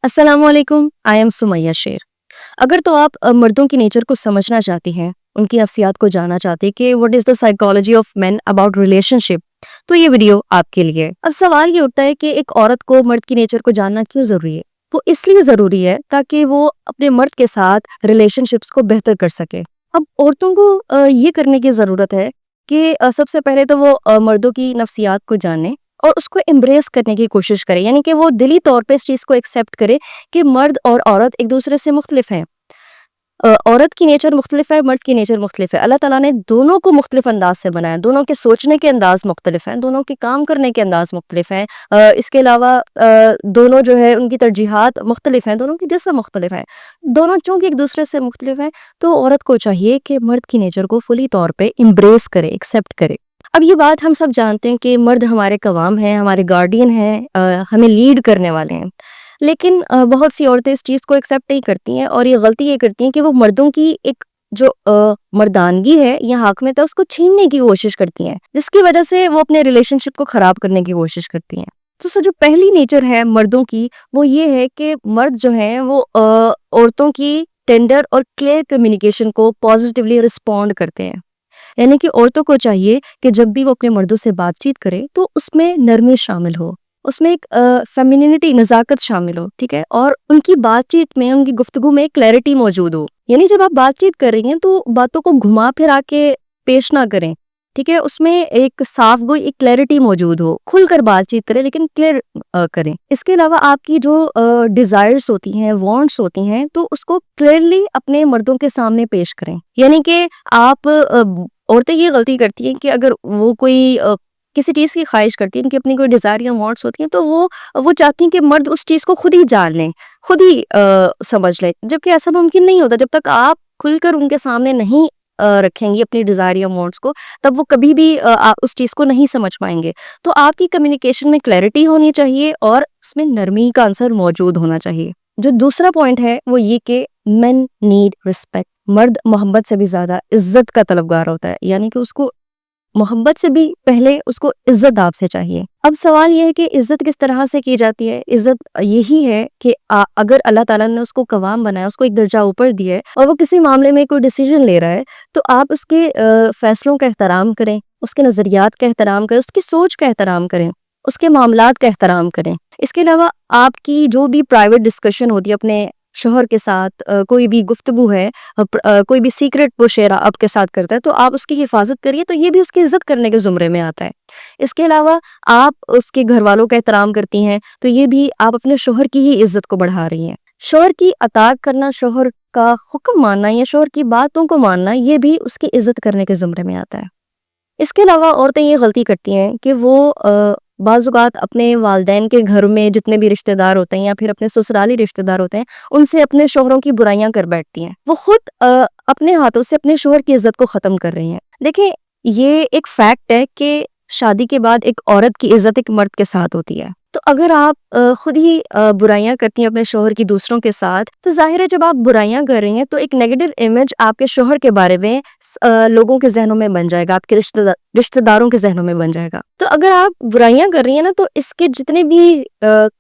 السلام علیکم، I am Sumaiya شیر۔ اگر تو آپ مردوں کی نیچر کو سمجھنا چاہتی ہیں، ان کی نفسیات کو جاننا چاہتی کہ what is the psychology of man about relationship, تو یہ ویڈیو آپ کے لیے۔ اب سوال یہ اٹھتا ہے کہ ایک عورت کو مرد کی نیچر کو جاننا کیوں ضروری ہے؟ وہ اس لیے ضروری ہے تاکہ وہ اپنے مرد کے ساتھ ریلیشن شپس کو بہتر کر سکے۔ اب عورتوں کو یہ کرنے کی ضرورت ہے کہ سب سے پہلے تو وہ مردوں کی نفسیات کو جانے اور اس کو امبریس کرنے کی کوشش کرے، یعنی کہ وہ دلی طور پہ اس چیز کو ایکسیپٹ کرے کہ مرد اور عورت ایک دوسرے سے مختلف ہیں۔ عورت کی نیچر مختلف ہے، مرد کی نیچر مختلف ہے۔ اللہ تعالیٰ نے دونوں کو مختلف انداز سے بنایا، دونوں کے سوچنے کے انداز مختلف ہیں، دونوں کے کام کرنے کے انداز مختلف ہیں۔ اس کے علاوہ دونوں جو ہے ان کی ترجیحات مختلف ہیں، دونوں کی جسم مختلف ہیں۔ دونوں چونکہ ایک دوسرے سے مختلف ہیں تو عورت کو چاہیے کہ مرد کی نیچر کو فلی طور پہ امبریس کرے، ایکسیپٹ کرے۔ اب یہ بات ہم سب جانتے ہیں کہ مرد ہمارے قوام ہیں، ہمارے گارڈین ہیں، ہمیں لیڈ کرنے والے ہیں، لیکن بہت سی عورتیں اس چیز کو ایکسیپٹ نہیں کرتی ہیں اور یہ غلطی یہ کرتی ہیں کہ وہ مردوں کی ایک جو مردانگی ہے یا حاکمیت ہے اس کو چھیننے کی کوشش کرتی ہیں، جس کی وجہ سے وہ اپنے ریلیشن شپ کو خراب کرنے کی کوشش کرتی ہیں۔ تو جو پہلی نیچر ہے مردوں کی وہ یہ ہے کہ مرد جو ہیں وہ عورتوں کی ٹینڈر اور کلیئر کمیونیکیشن کو پازیٹیولی رسپونڈ کرتے ہیں، یعنی کہ عورتوں کو چاہیے کہ جب بھی وہ اپنے مردوں سے بات چیت کرے تو اس میں نرمی شامل ہو، اس میں ایک فیمینینٹی، نزاکت شامل ہو، ٹھیک ہے، اور ان کی بات چیت میں، ان کی گفتگو میں کلیئرٹی موجود ہو۔ یعنی جب آپ بات چیت کر رہی ہیں تو باتوں کو گھما پھرا کے پیش نہ کریں، ٹھیک ہے، اس میں ایک صاف گوئی، ایک کلیئرٹی موجود ہو، کھل کر بات چیت کریں لیکن کلیئر کریں۔ اس کے علاوہ آپ کی جو ڈیزائرز ہوتی ہیں، وانٹس ہوتی ہیں، تو اس کو کلیئرلی اپنے مردوں کے سامنے پیش کریں۔ یعنی کہ آپ عورتیں یہ غلطی کرتی ہیں کہ اگر وہ کوئی کسی چیز کی خواہش کرتی ہیں، ان کی اپنی کوئی ڈیزائر یا وانٹس ہوتی ہیں، تو وہ چاہتی ہیں کہ مرد اس چیز کو خود ہی جان لیں، خود ہی سمجھ لیں، جبکہ ایسا ممکن نہیں ہوتا۔ جب تک آپ کھل کر ان کے سامنے نہیں رکھیں گی اپنی ڈیزائر یا وانٹس کو، تب وہ کبھی بھی اس چیز کو نہیں سمجھ پائیں گے۔ تو آپ کی کمیونیکیشن میں کلیئرٹی ہونی چاہیے اور اس میں نرمی کا عنصر موجود ہونا چاہیے۔ جو دوسرا پوائنٹ ہے وہ یہ کہ مین نیڈ رسپیکٹ۔ مرد محبت سے بھی زیادہ عزت کا طلبگار ہوتا ہے، یعنی کہ اس کو محبت سے بھی پہلے اس کو عزت آپ سے چاہیے۔ اب سوال یہ ہے کہ عزت کس طرح سے کی جاتی ہے؟ عزت یہی ہے کہ اگر اللہ تعالیٰ نے اس کو قوام بنایا، اس کو ایک درجہ اوپر دیا ہے اور وہ کسی معاملے میں کوئی ڈیسیجن لے رہا ہے تو آپ اس کے فیصلوں کا احترام کریں، اس کے نظریات کا احترام کریں، اس کی سوچ کا احترام کریں، اس کے معاملات کا احترام کریں۔ اس کے علاوہ آپ کی جو بھی پرائیویٹ ڈسکشن ہوتی ہے اپنے شوہر کے ساتھ، کوئی بھی گفتگو ہے، کوئی بھی سیکرٹ وہ شیئر آپ کے ساتھ کرتا ہے تو آپ اس کی حفاظت کریے، تو یہ بھی اس کی عزت کرنے کے زمرے میں آتا ہے۔ اس کے علاوہ آپ اس کے گھر والوں کا احترام کرتی ہیں تو یہ بھی آپ اپنے شوہر کی ہی عزت کو بڑھا رہی ہیں۔ شوہر کی اطاعت کرنا، شوہر کا حکم ماننا یا شوہر کی باتوں کو ماننا، یہ بھی اس کی عزت کرنے کے زمرے میں آتا ہے۔ اس کے علاوہ عورتیں یہ غلطی کرتی ہیں کہ وہ بعض اوقات اپنے والدین کے گھر میں جتنے بھی رشتہ دار ہوتے ہیں یا پھر اپنے سسرالی رشتہ دار ہوتے ہیں ان سے اپنے شوہروں کی برائیاں کر بیٹھتی ہیں۔ وہ خود اپنے ہاتھوں سے اپنے شوہر کی عزت کو ختم کر رہی ہیں۔ دیکھیں، یہ ایک فیکٹ ہے کہ شادی کے بعد ایک عورت کی عزت ایک مرد کے ساتھ ہوتی ہے۔ تو اگر آپ خود ہی برائیاں کرتی ہیں اپنے شوہر کی دوسروں کے ساتھ، تو ظاہر ہے جب آپ برائیاں کر رہی ہیں تو ایک نیگیٹو امیج آپ کے شوہر کے بارے میں لوگوں کے ذہنوں میں بن جائے گا، آپ کے رشتہ داروں کے ذہنوں میں بن جائے گا۔ تو اگر آپ برائیاں کر رہی ہیں نا، تو اس کے جتنے بھی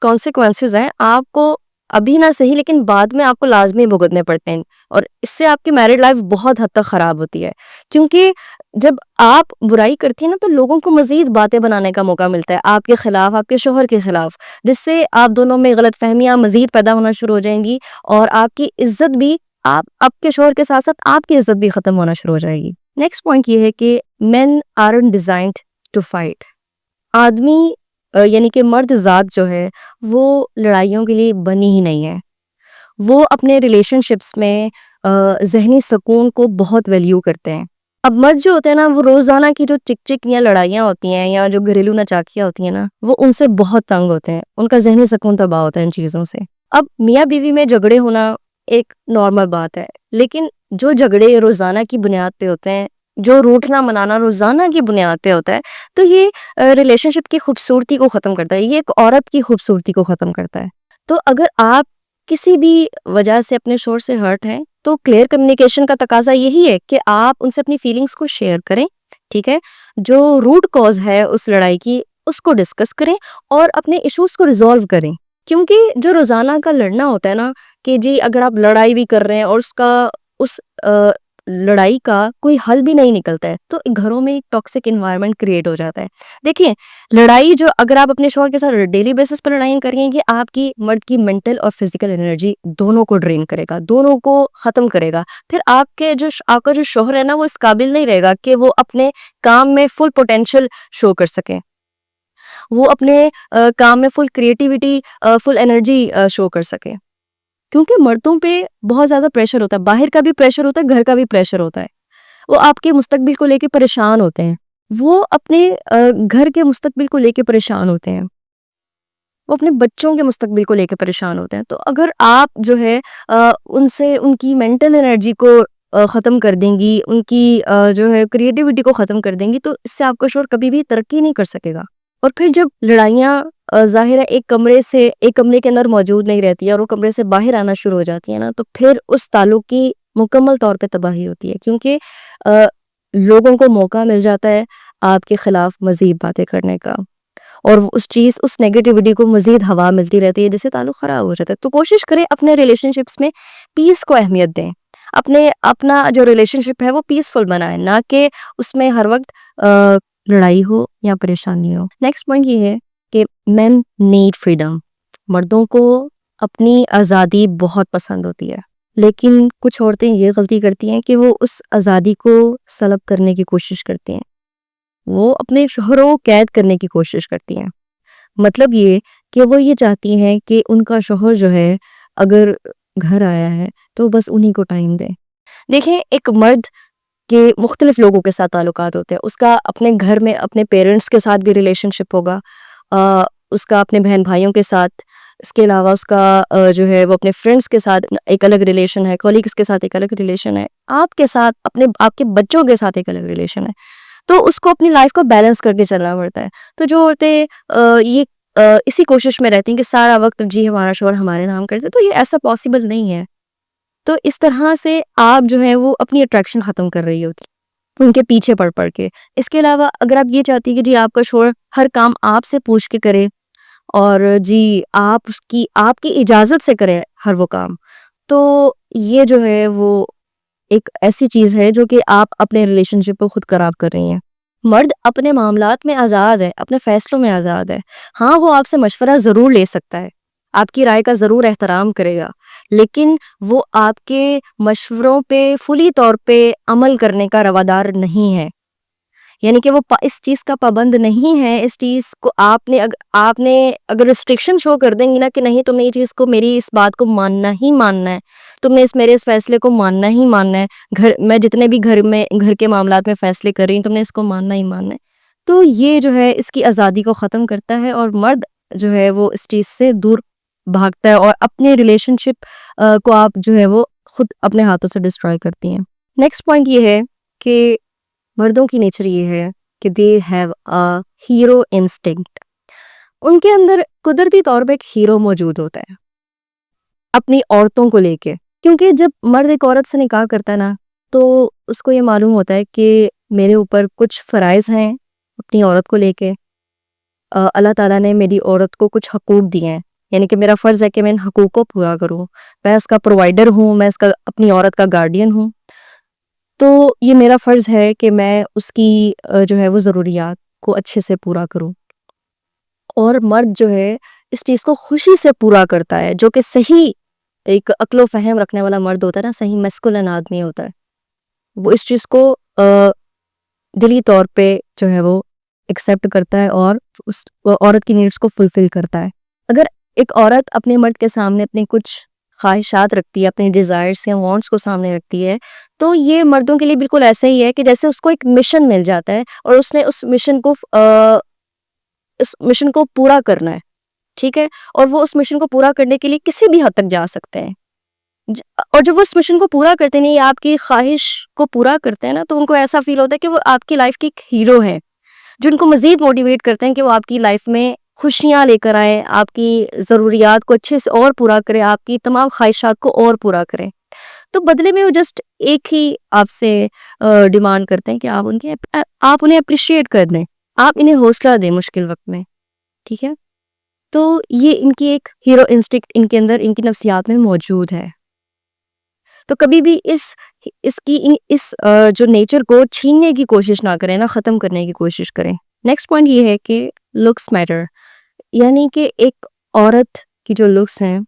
کانسیکوینسز ہیں آپ کو ابھی نہ صحیح لیکن بعد میں آپ کو لازمی بھگتنے پڑتے ہیں، اور اس سے آپ کی میرڈ لائف بہت حد تک خراب ہوتی ہے، کیونکہ جب آپ برائی کرتی ہیں نا تو لوگوں کو مزید باتیں بنانے کا موقع ملتا ہے آپ کے خلاف، آپ کے شوہر کے خلاف، جس سے آپ دونوں میں غلط فہمیاں مزید پیدا ہونا شروع ہو جائیں گی اور آپ کی عزت بھی، آپ کے شوہر کے ساتھ ساتھ آپ کی عزت بھی ختم ہونا شروع ہو جائے گی۔ نیکسٹ پوائنٹ یہ ہے کہ مین آرنٹ ڈیزائنڈ ٹو فائٹ۔ آدمی یعنی کہ مرد ذات جو ہے وہ لڑائیوں کے لیے بنی ہی نہیں ہے۔ وہ اپنے ریلیشن شپس میں ذہنی سکون کو بہت ویلیو کرتے ہیں۔ اب مرد جو ہوتے ہیں نا، وہ روزانہ کی جو چک چک یا لڑائیاں ہوتی ہیں یا جو گھریلو نچاکیاں ہوتی ہیں نا، وہ ان سے بہت تنگ ہوتے ہیں، ان کا ذہنی سکون تباہ ہوتا ہے ان چیزوں سے۔ اب میاں بیوی میں جھگڑے ہونا ایک نارمل بات ہے، لیکن جو جھگڑے روزانہ کی بنیاد پہ ہوتے ہیں، جو روٹنا منانا روزانہ کی بنیاد پہ ہوتا ہے، تو یہ ریلیشن شپ کی خوبصورتی کو ختم کرتا ہے، یہ ایک عورت کی خوبصورتی کو ختم کرتا ہے۔ تو اگر آپ کسی بھی وجہ سے اپنے شوہر سے ہرٹ ہیں تو کلیئر کمیونیکیشن کا تقاضا یہی ہے کہ آپ ان سے اپنی فیلنگز کو شیئر کریں، ٹھیک ہے، جو روٹ کاز ہے اس لڑائی کی اس کو ڈسکس کریں اور اپنے ایشوز کو ریزالو کریں، کیونکہ جو روزانہ کا لڑنا ہوتا ہے نا کہ جی اگر آپ لڑائی بھی کر رہے ہیں اور اس لڑائی کا کوئی حل بھی نہیں نکلتا ہے تو گھروں میں ایک ٹاکسک انوائرمنٹ کریٹ ہو جاتا ہے. دیکھیں لڑائی جو اگر آپ اپنے شوہر کے ساتھ ڈیلی بیسس پر لڑائیں کریں گے آپ کی مرد کی مینٹل اور فزیکل انرجی دونوں کو ڈرین کرے گا, دونوں کو ختم کرے گا. پھر آپ کا جو شوہر ہے نا وہ اس قابل نہیں رہے گا کہ وہ اپنے کام میں فل پوٹینشیل شو کر سکیں, وہ اپنے کام میں فل کریٹیوٹی فل انرجی شو کر سکے. کیونکہ مردوں پہ بہت زیادہ پریشر ہوتا ہے, باہر کا بھی پریشر ہوتا ہے, گھر کا بھی پریشر ہوتا ہے. وہ آپ کے مستقبل کو لے کے پریشان ہوتے ہیں, وہ اپنے گھر کے مستقبل کو لے کے پریشان ہوتے ہیں, وہ اپنے بچوں کے مستقبل کو لے کے پریشان ہوتے ہیں. تو اگر آپ جو ہے ان سے ان کی مینٹل انرجی کو ختم کر دیں گی, ان کی جو ہے کریٹیوٹی کو ختم کر دیں گی تو اس سے آپ کا شوہر کبھی بھی ترقی نہیں کر سکے گا. اور پھر جب لڑائیاں ظاہر ہے ایک کمرے کے اندر موجود نہیں رہتی ہے اور وہ کمرے سے باہر آنا شروع ہو جاتی ہے نا تو پھر اس تعلق کی مکمل طور پہ تباہی ہوتی ہے. کیونکہ لوگوں کو موقع مل جاتا ہے آپ کے خلاف مزید باتیں کرنے کا, اور اس نیگیٹیوٹی کو مزید ہوا ملتی رہتی ہے جس سے تعلق خراب ہو جاتا ہے. تو کوشش کریں اپنے ریلیشن شپس میں پیس کو اہمیت دیں, اپنا جو ریلیشن شپ ہے وہ پیسفل بنائیں, نہ کہ اس میں ہر وقت لڑائی ہو یا پریشانی ہو. نیکسٹ پوائنٹ یہ ہے کہ مین نیڈ فریڈم. مردوں کو اپنی آزادی بہت پسند ہوتی ہے, لیکن کچھ عورتیں یہ غلطی کرتی ہیں کہ وہ اس آزادی کو سلب کرنے کی کوشش کرتی ہیں, وہ اپنے شوہروں کو قید کرنے کی کوشش کرتی ہیں. مطلب یہ کہ وہ یہ چاہتی ہیں کہ ان کا شوہر جو ہے اگر گھر آیا ہے تو بس انہی کو ٹائم دے. دیکھیں ایک مرد کے مختلف لوگوں کے ساتھ تعلقات ہوتے ہیں, اس کا اپنے گھر میں اپنے پیرنٹس کے ساتھ بھی ریلیشن شپ ہوگا, اس کا اپنے بہن بھائیوں کے ساتھ, اس کے علاوہ اس کا جو ہے وہ اپنے فرینڈس کے ساتھ ایک الگ ریلیشن ہے, کولیگس کے ساتھ ایک الگ ریلیشن ہے, آپ کے ساتھ آپ کے بچوں کے ساتھ ایک الگ ریلیشن ہے. تو اس کو اپنی لائف کو بیلنس کر کے چلنا پڑتا ہے. تو جو عورتیں یہ اسی کوشش میں رہتی ہیں کہ سارا وقت جی ہمارا شوہر ہمارے نام کرتے, تو یہ ایسا پاسبل نہیں ہے. تو اس طرح سے آپ جو ہے وہ اپنی اٹریکشن ختم کر رہی ہوتی ان کے پیچھے پڑ کے. اس کے علاوہ اگر آپ یہ چاہتی کہ جی آپ کا شوہر ہر کام آپ سے پوچھ کے کرے اور جی آپ کی اجازت سے کرے ہر وہ کام, تو یہ جو ہے وہ ایک ایسی چیز ہے جو کہ آپ اپنے ریلیشن شپ کو خود خراب کر رہی ہیں. مرد اپنے معاملات میں آزاد ہے, اپنے فیصلوں میں آزاد ہے. ہاں وہ آپ سے مشورہ ضرور لے سکتا ہے, آپ کی رائے کا ضرور احترام کرے گا, لیکن وہ آپ کے مشوروں پہ فلی طور پہ عمل کرنے کا روادار نہیں ہے. یعنی کہ وہ اس چیز کا پابند نہیں ہے. اس چیز کو آپ نے اگر ریسٹرکشن شو کر دیں گی نا کہ نہیں تم نے یہ چیز کو, میری اس بات کو ماننا ہی ماننا ہے, تم نے میرے اس فیصلے کو ماننا ہی ماننا ہے, میں جتنے بھی گھر کے معاملات میں فیصلے کر رہی ہوں تم نے اس کو ماننا ہی ماننا ہے, تو یہ جو ہے اس کی آزادی کو ختم کرتا ہے اور مرد جو ہے وہ اس چیز سے دور بھاگتا ہے اور اپنے ریلیشن شپ کو آپ جو ہے وہ خود اپنے ہاتھوں سے ڈسٹرائے کرتی ہیں. نیکسٹ پوائنٹ یہ ہے کہ مردوں کی نیچر یہ ہے کہ they have a hero instinct. ان کے اندر قدرتی طور پہ ایک ہیرو موجود ہوتا ہے اپنی عورتوں کو لے کے. کیونکہ جب مرد ایک عورت سے نکاح کرتا ہے نا تو اس کو یہ معلوم ہوتا ہے کہ میرے اوپر کچھ فرائض ہیں اپنی عورت کو لے کے, اللہ تعالیٰ نے میری عورت کو کچھ حقوق دیے ہیں, یعنی کہ میرا فرض ہے کہ میں ان حقوق کو پورا کروں, میں اس کا پرووائڈر ہوں, میں اس کا اپنی عورت کا گارڈین ہوں, تو یہ میرا فرض ہے کہ میں اس کی جو ہے وہ ضروریات کو اچھے سے پورا کروں. اور مرد جو ہے اس چیز کو خوشی سے پورا کرتا ہے, جو کہ صحیح ایک عقل و فہم رکھنے والا مرد ہوتا ہے نا, صحیح میسکولن آدمی ہوتا ہے, وہ اس چیز کو دلی طور پہ جو ہے وہ ایکسیپٹ کرتا ہے اور اس عورت کی نیڈس کو فلفل کرتا ہے. اگر ایک عورت اپنے مرد کے سامنے اپنے کچھ خواہشات رکھتی ہے, اپنی ڈیزائرس یا وانٹس کو سامنے رکھتی ہے, تو یہ مردوں کے لیے بالکل ایسا ہی ہے کہ جیسے اس کو ایک مشن مل جاتا ہے اور اس نے اس مشن کو پورا کرنا ہے, ٹھیک ہے, اور وہ اس مشن کو پورا کرنے کے لیے کسی بھی حد تک جا سکتے ہیں. اور جب وہ اس مشن کو پورا کرتے نہیں, آپ کی خواہش کو پورا کرتے ہیں نا, تو ان کو ایسا فیل ہوتا ہے کہ وہ آپ کی لائف کی ایک ہیرو ہے, جو ان کو مزید موٹیویٹ کرتے ہیں کہ وہ آپ کی لائف میں خوشیاں لے کر آئیں, آپ کی ضروریات کو اچھے سے اور پورا کریں, آپ کی تمام خواہشات کو اور پورا کریں. تو بدلے میں وہ جسٹ ایک ہی آپ سے ڈیمانڈ کرتے ہیں کہ آپ انہیں اپریشیٹ کر دیں, آپ انہیں حوصلہ دیں مشکل وقت میں, ٹھیک ہے. تو یہ ان کی ایک ہیرو انسٹنکٹ ان کے اندر، ان کی نفسیات میں موجود ہے. تو کبھی بھی اس جو نیچر کو چھیننے کی کوشش نہ کریں، نہ ختم کرنے کی کوشش کریں. نیکسٹ پوائنٹ یہ ہے کہ لکس میٹر، یعنی کہ ایک عورت کی جو لکس ہیں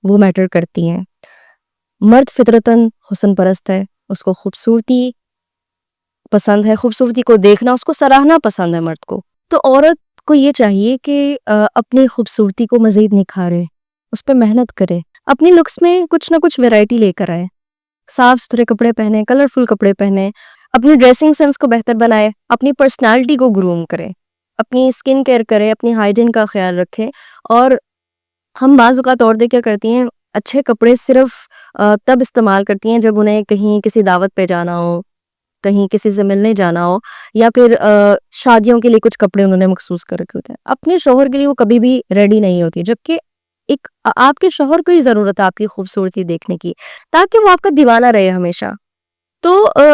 وہ میٹر کرتی ہیں. مرد فطرتاً حسن پرست ہے، اس کو خوبصورتی پسند ہے، خوبصورتی کو دیکھنا، اس کو سراہنا پسند ہے مرد کو. تو عورت کو یہ چاہیے کہ اپنی خوبصورتی کو مزید نکھارے، اس پہ محنت کرے، اپنی لکس میں کچھ نہ کچھ ویرائٹی لے کر آئے، صاف ستھرے کپڑے پہنے، کلرفل کپڑے پہنے، اپنی ڈریسنگ سینس کو بہتر بنائے، اپنی پرسنالٹی کو گروم کرے، اپنی اسکن کیئر کرے، اپنی ہائیجین کا خیال رکھے. اور ہم بعض اوقات عورتیں کیا کرتی ہیں، اچھے کپڑے صرف تب استعمال کرتی ہیں جب انہیں کہیں کسی دعوت پہ جانا ہو، کہیں کسی سے ملنے جانا ہو، یا پھر شادیوں کے لیے کچھ کپڑے انہوں نے مخصوص کر رکھے ہوتے ہیں. اپنے شوہر کے لیے وہ کبھی بھی ریڈی نہیں ہوتی، جبکہ ایک آپ کے شوہر کو ہی ضرورت ہے آپ کی خوبصورتی دیکھنے کی، تاکہ وہ آپ کا دیوانہ رہے ہمیشہ. تو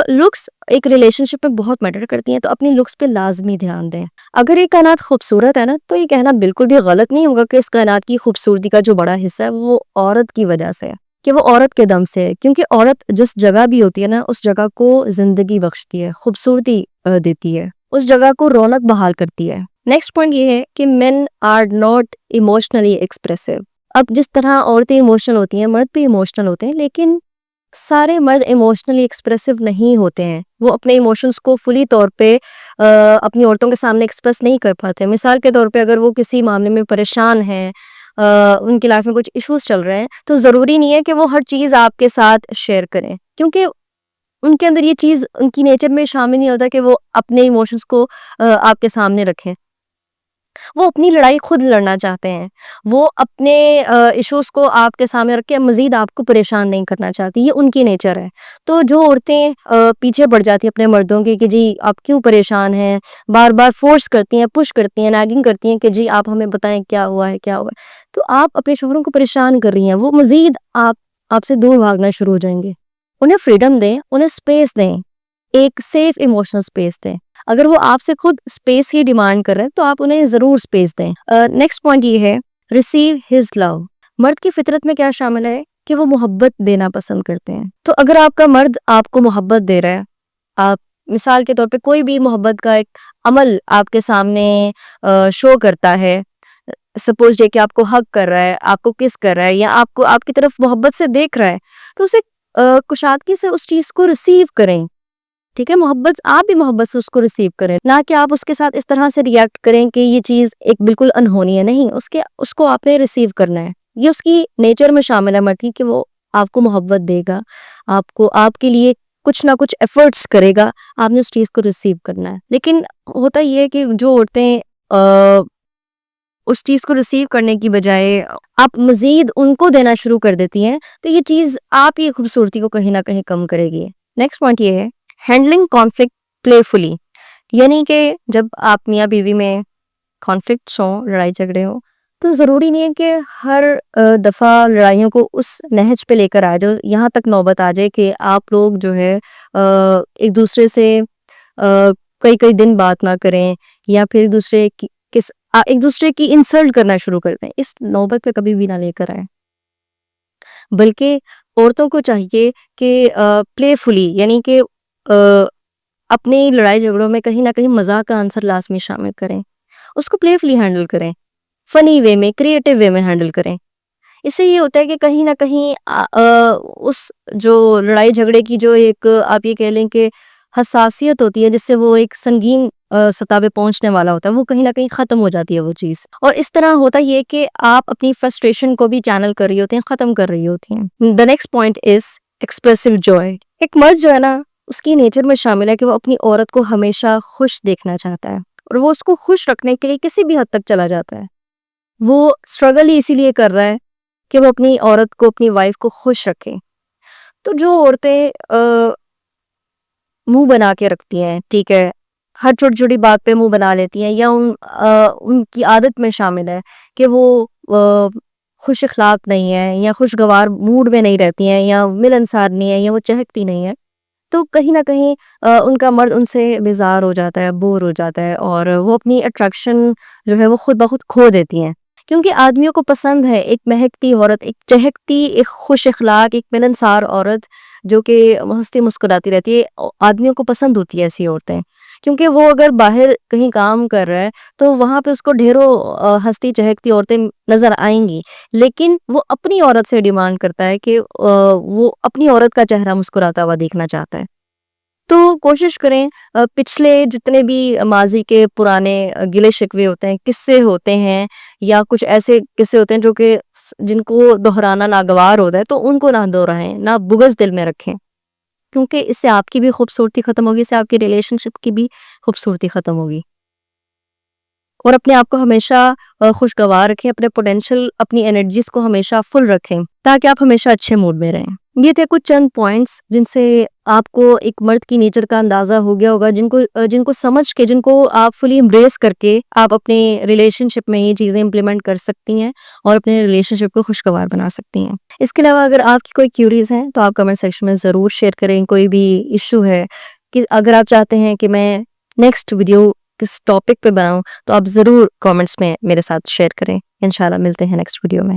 لکس ایک ریلیشن شپ میں بہت میٹر کرتی ہیں، تو اپنی لکس پہ لازمی دھیان دیں. اگر یہ کائنات خوبصورت ہے نا، تو یہ کہنا بالکل بھی غلط نہیں ہوگا کہ اس کائنات کی خوبصورتی کا جو بڑا حصہ ہے وہ عورت کی وجہ سے ہے، کہ وہ عورت کے دم سے ہے. کیونکہ عورت جس جگہ بھی ہوتی ہے نا، اس جگہ کو زندگی بخشتی ہے، خوبصورتی دیتی ہے، اس جگہ کو رونق بحال کرتی ہے. نیکسٹ پوائنٹ یہ ہے کہ مین آر ناٹ ایموشنلی ایکسپریسو. اب جس طرح عورتیں ایموشنل ہوتی ہیں، مرد بھی ایموشنل ہوتے ہیں، لیکن سارے مرد ایموشنلی ایکسپریسو نہیں ہوتے ہیں. وہ اپنے ایموشنز کو فلی طور پہ اپنی عورتوں کے سامنے ایکسپریس نہیں کر پاتے. مثال کے طور پہ اگر وہ کسی معاملے میں پریشان ہیں، ان کی لائف میں کچھ ایشوز چل رہے ہیں، تو ضروری نہیں ہے کہ وہ ہر چیز آپ کے ساتھ شیئر کریں، کیونکہ ان کے اندر یہ چیز ان کی نیچر میں شامل نہیں ہوتا کہ وہ اپنے ایموشنز کو آپ کے سامنے رکھیں. وہ اپنی لڑائی خود لڑنا چاہتے ہیں، وہ اپنے ایشوز کو آپ کے سامنے رکھ کے مزید آپ کو پریشان نہیں کرنا چاہتی. یہ ان کی نیچر ہے. تو جو عورتیں پیچھے پڑ جاتی ہیں اپنے مردوں کے کہ جی آپ کیوں پریشان ہیں، بار بار فورس کرتی ہیں، پش کرتی ہیں، نیگنگ کرتی ہیں کہ جی آپ ہمیں بتائیں کیا ہوا ہے کیا ہوا ہے، تو آپ اپنے شوہروں کو پریشان کر رہی ہیں. وہ مزید آپ سے دور بھاگنا شروع ہو جائیں گے. انہیں فریڈم دیں، انہیں اسپیس دیں، ایک سیف ایموشنل اسپیس دیں. اگر وہ آپ سے خود اسپیس ہی ڈیمانڈ کر رہے ہیں تو آپ انہیں ضرور اسپیس دیں. نیکسٹ پوائنٹ یہ ہے ریسیو ہز لو. مرد کی فطرت میں کیا شامل ہے کہ وہ محبت دینا پسند کرتے ہیں. تو اگر آپ کا مرد آپ کو محبت دے رہا ہے، آپ مثال کے طور پہ کوئی بھی محبت کا ایک عمل آپ کے سامنے شو کرتا ہے، سپوز یہ کہ آپ کو حگ کر رہا ہے، آپ کو کس کر رہا ہے، یا آپ کو آپ کی طرف محبت سے دیکھ رہا ہے، تو اسے کشادگی سے اس چیز کو ریسیو کریں. ٹھیک ہے، محبت آپ بھی محبت سے اس کو ریسیو کریں، نہ کہ آپ اس کے ساتھ اس طرح سے ریئیکٹ کریں کہ یہ چیز ایک بالکل انہونی ہے. نہیں، اس کو آپ نے ریسیو کرنا ہے. یہ اس کی نیچر میں شامل ہے مرد کی کہ وہ آپ کو محبت دے گا، آپ کے لیے کچھ نہ کچھ ایفرٹس کرے گا، آپ نے اس چیز کو ریسیو کرنا ہے. لیکن ہوتا یہ ہے کہ جو عورتیں اس چیز کو ریسیو کرنے کی بجائے آپ مزید ان کو دینا شروع کر دیتی ہیں، تو یہ چیز آپ کی خوبصورتی کو کہیں نہ کہیں کم کرے گی. نیکسٹ پوائنٹ یہ ہے ہینڈلنگ کانفلکٹ پلے فلی. یعنی کہ جب آپ میاں بیوی میں کانفلکٹس ہوں، لڑائی جھگڑے ہوں، تو ضروری نہیں ہے کہ ہر دفعہ لڑائیوں کو اس نہج پہ لے کر آ جاؤ، یہاں تک نوبت آ جائے کہ آپ لوگ جو ہے ایک دوسرے سے کئی دن بات نہ کریں، یا پھر ایک دوسرے کی انسلٹ کرنا شروع کر دیں. اس نوبت پہ کبھی بھی نہ لے کر آئیں. بلکہ عورتوں کو چاہیے کہ پلے فلی، یعنی کہ اپنی لڑائی جھگڑوں میں کہیں نہ کہیں مزاق کا عنصر لازمی شامل کریں، اس کو پلے فلی ہینڈل کریں، فنی وے میں، کریٹو وے میں ہینڈل کریں. اس سے یہ ہوتا ہے کہ کہیں نہ کہیں اس جو لڑائی جھگڑے کی جو ایک آپ یہ کہہ لیں کہ حساسیت ہوتی ہے، جس سے وہ ایک سنگین سطح پہ پہنچنے والا ہوتا ہے، وہ کہیں نہ کہیں ختم ہو جاتی ہے وہ چیز. اور اس طرح ہوتا یہ کہ آپ اپنی فرسٹریشن کو بھی چینل کر رہی ہوتی ہیں، ختم کر رہی ہوتی ہیں. The next point is expressive joy. ایک مرد جو ہے نا، اس کی نیچر میں شامل ہے کہ وہ اپنی عورت کو ہمیشہ خوش دیکھنا چاہتا ہے، اور وہ اس کو خوش رکھنے کے لیے کسی بھی حد تک چلا جاتا ہے. وہ اسٹرگل ہی اسی لیے کر رہا ہے کہ وہ اپنی عورت کو، اپنی وائف کو خوش رکھے. تو جو عورتیں منہ بنا کے رکھتی ہیں، ٹھیک ہے، ہر چھوٹی چھوٹی بات پہ منہ بنا لیتی ہیں، یا ان کی عادت میں شامل ہے کہ وہ خوش اخلاق نہیں ہے، یا خوشگوار موڈ میں نہیں رہتی ہیں، یا ملنسار نہیں ہے، یا وہ چہکتی نہیں ہے، تو کہیں نہ کہیں ان کا مرد ان سے بیزار ہو جاتا ہے، بور ہو جاتا ہے، اور وہ اپنی اٹریکشن جو ہے وہ خود بخود کھو دیتی ہیں. کیونکہ آدمیوں کو پسند ہے ایک مہکتی عورت، ایک چہکتی، ایک خوش اخلاق، ایک ملنسار عورت جو کہ ہنستی مسکراتی رہتی ہے. آدمیوں کو پسند ہوتی ہے ایسی عورتیں، کیونکہ وہ اگر باہر کہیں کام کر رہا ہے تو وہاں پہ اس کو ڈھیروں ہستی چہکتی عورتیں نظر آئیں گی، لیکن وہ اپنی عورت سے ڈیمانڈ کرتا ہے کہ وہ اپنی عورت کا چہرہ مسکراتا ہوا دیکھنا چاہتا ہے. تو کوشش کریں پچھلے جتنے بھی ماضی کے پرانے گلے شکوے ہوتے ہیں، قصے ہوتے ہیں، یا کچھ ایسے قصے ہوتے ہیں جو کہ جن کو دہرانا ناگوار ہوتا ہے، تو ان کو نہ دہرائیں، نہ بغض دل میں رکھیں، کیونکہ اس سے آپ کی بھی خوبصورتی ختم ہوگی، اس سے آپ کی ریلیشن شپ کی بھی خوبصورتی ختم ہوگی. اور اپنے آپ کو ہمیشہ خوشگوار رکھیں، اپنے پوٹینشیل، اپنی انرجیز کو ہمیشہ فل رکھیں تاکہ آپ ہمیشہ اچھے موڈ میں رہیں. یہ تھے کچھ چند پوائنٹس جن سے آپ کو ایک مرد کی نیچر کا اندازہ ہو گیا ہوگا، جن کو سمجھ کے، جن کو آپ فلی امبریس کر کے آپ اپنے ریلیشن شپ میں یہ چیزیں امپلیمنٹ کر سکتی ہیں اور اپنے ریلیشن شپ کو خوشگوار بنا سکتی ہیں. اس کے علاوہ اگر آپ کی کوئی کیوریز ہیں تو آپ کمنٹ سیکشن میں ضرور شیئر کریں. کوئی بھی ایشو ہے کہ اگر آپ چاہتے ہیں کہ میں نیکسٹ ویڈیو کس ٹاپک پہ بناؤں تو آپ ضرور کامنٹس میں میرے ساتھ شیئر کریں. انشاءاللہ ملتے ہیں نیکسٹ ویڈیو میں.